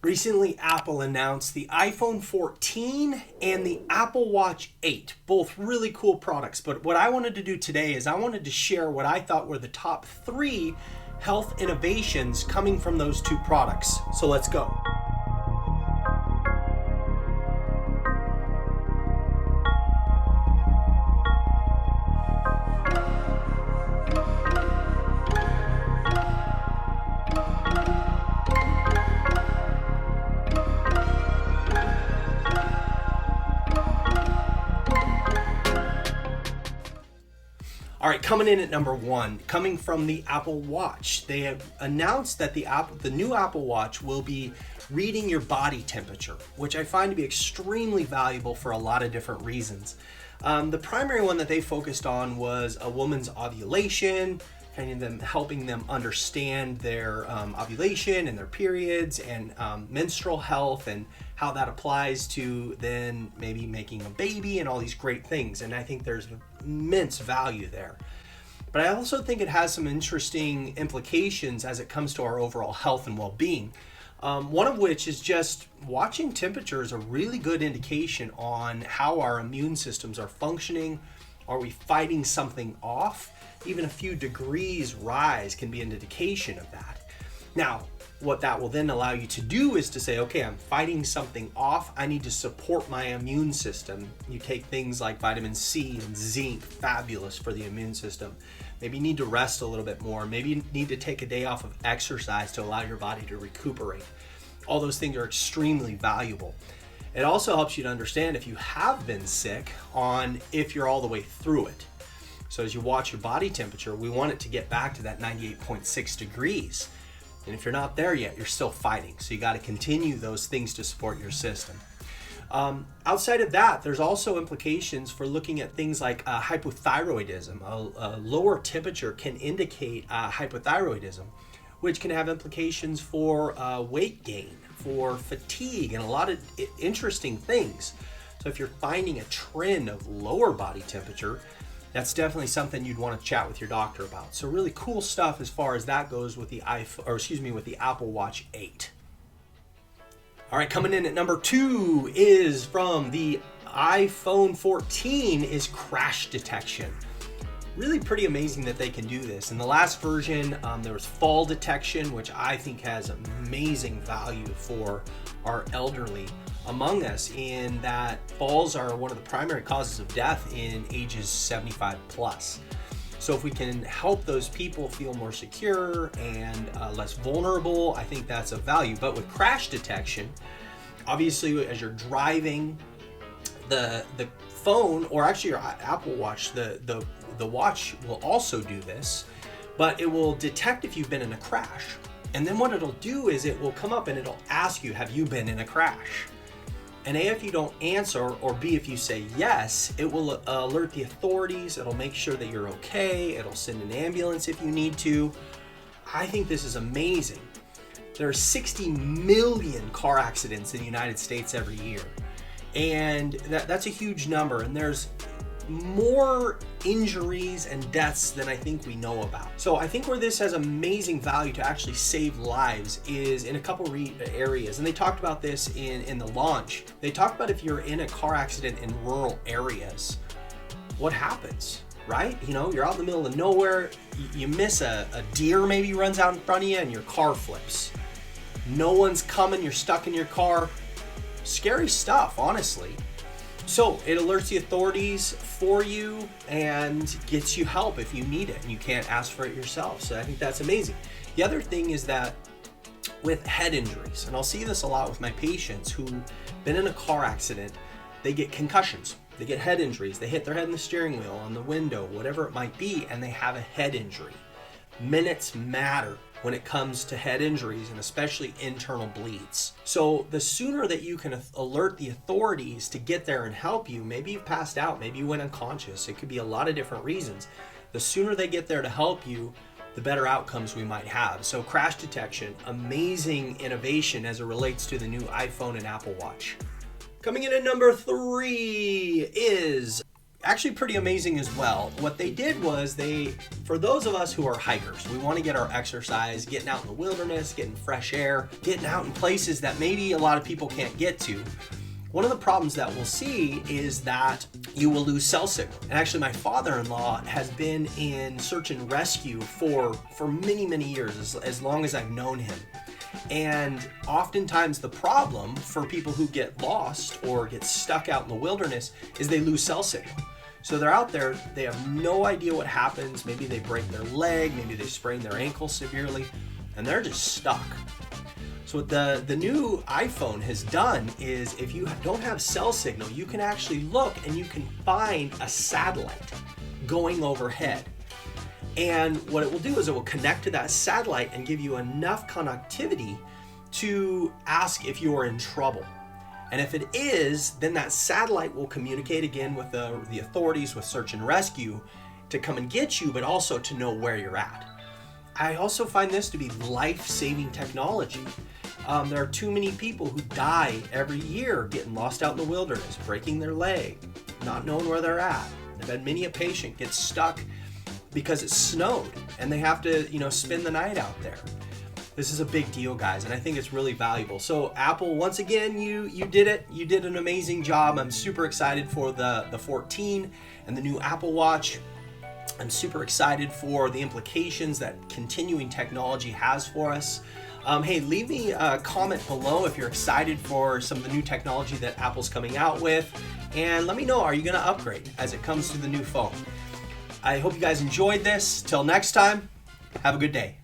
Recently, Apple announced the iPhone 14 and the Apple Watch 8, both really cool products. But what I wanted to do today is I wanted to share what I thought were the top 3 health innovations coming from those 2 products. So let's go. All right, coming in at number 1, coming from the Apple Watch. They have announced that the new Apple Watch will be reading your body temperature, which I find to be extremely valuable for a lot of different reasons. The primary one that they focused on was a woman's ovulation, kind of them helping them understand their ovulation and their periods and menstrual health and how that applies to then maybe making a baby and all these great things. And I think there's immense value there. But I also think it has some interesting implications as it comes to our overall health and well-being. One of which is just watching temperature is a really good indication on how our immune systems are functioning. Are we fighting something off? Even a few degrees rise can be an indication of that. Now, what that will then allow you to do is to say, okay, I'm fighting something off. I need to support my immune system. You take things like vitamin C and zinc, fabulous for the immune system. Maybe you need to rest a little bit more. Maybe you need to take a day off of exercise to allow your body to recuperate. All those things are extremely valuable. It also helps you to understand if you have been sick on if you're all the way through it. So as you watch your body temperature, we want it to get back to that 98.6 degrees. And if you're not there yet, you're still fighting. So you got to continue those things to support your system. Outside of that, there's also implications for looking at things like hypothyroidism. A lower temperature can indicate hypothyroidism, which can have implications for weight gain, for fatigue, and a lot of interesting things. So if you're finding a trend of lower body temperature, that's definitely something you'd want to chat with your doctor about. So really cool stuff as far as that goes with the with the Apple Watch 8. All right, coming in at number 2 is from the iPhone 14 is crash detection. Really pretty amazing that they can do this. In the last version, there was fall detection, which I think has amazing value for our elderly among us, in that falls are one of the primary causes of death in ages 75 plus. So if we can help those people feel more secure and less vulnerable, I think that's of value. But with crash detection, obviously as you're driving, the phone, or actually your Apple Watch, the watch will also do this, but it will detect if you've been in a crash. And then what it'll do is it will come up and it'll ask you, have you been in a crash? And A, if you don't answer, or B, if you say yes, it will alert the authorities. It'll make sure that you're okay. It'll send an ambulance if you need to. I think this is amazing. There are 60 million car accidents in the United States every year. And that's a huge number. And there's more injuries and deaths than I think we know about. So I think where this has amazing value to actually save lives is in a couple areas. And they talked about this in the launch. They talked about if you're in a car accident in rural areas, what happens, right? You know, you're out in the middle of nowhere, you miss a deer maybe runs out in front of you and your car flips. No one's coming, you're stuck in your car. Scary stuff, honestly. So it alerts the authorities for you and gets you help if you need it and you can't ask for it yourself. So I think that's amazing. The other thing is that with head injuries, and I'll see this a lot with my patients who've been in a car accident, they get concussions, they get head injuries, they hit their head in the steering wheel, on the window, whatever it might be, and they have a head injury. Minutes matter when it comes to head injuries and especially internal bleeds. So the sooner that you can alert the authorities to get there and help you, maybe you've passed out, maybe you went unconscious, it could be a lot of different reasons. The sooner they get there to help you, the better outcomes we might have. So crash detection, amazing innovation as it relates to the new iPhone and Apple Watch. Coming in at number 3 is actually pretty amazing as well. What they did was for those of us who are hikers, we want to get our exercise, getting out in the wilderness, getting fresh air, getting out in places that maybe a lot of people can't get to. One of the problems that we'll see is that you will lose cell signal. And actually my father-in-law has been in search and rescue for many, many years, as long as I've known him. And oftentimes the problem for people who get lost or get stuck out in the wilderness is they lose cell signal. So they're out there, they have no idea what happens. Maybe they break their leg, maybe they sprain their ankle severely, and they're just stuck. So what the new iPhone has done is, if you don't have cell signal, you can actually look and you can find a satellite going overhead. And what it will do is it will connect to that satellite and give you enough connectivity to ask if you are in trouble. And if it is, then that satellite will communicate again with the authorities, with search and rescue, to come and get you, but also to know where you're at. I also find this to be life-saving technology. There are too many people who die every year getting lost out in the wilderness, breaking their leg, not knowing where they're at. I've had many a patient get stuck because it snowed and they have to, spend the night out there. This is a big deal, guys, and I think it's really valuable. So Apple, once again, you did it. You did an amazing job. I'm super excited for the 14 and the new Apple Watch. I'm super excited for the implications that continuing technology has for us. Hey, leave me a comment below if you're excited for some of the new technology that Apple's coming out with, and let me know, are you going to upgrade as it comes to the new phone? I hope you guys enjoyed this. Till next time, have a good day.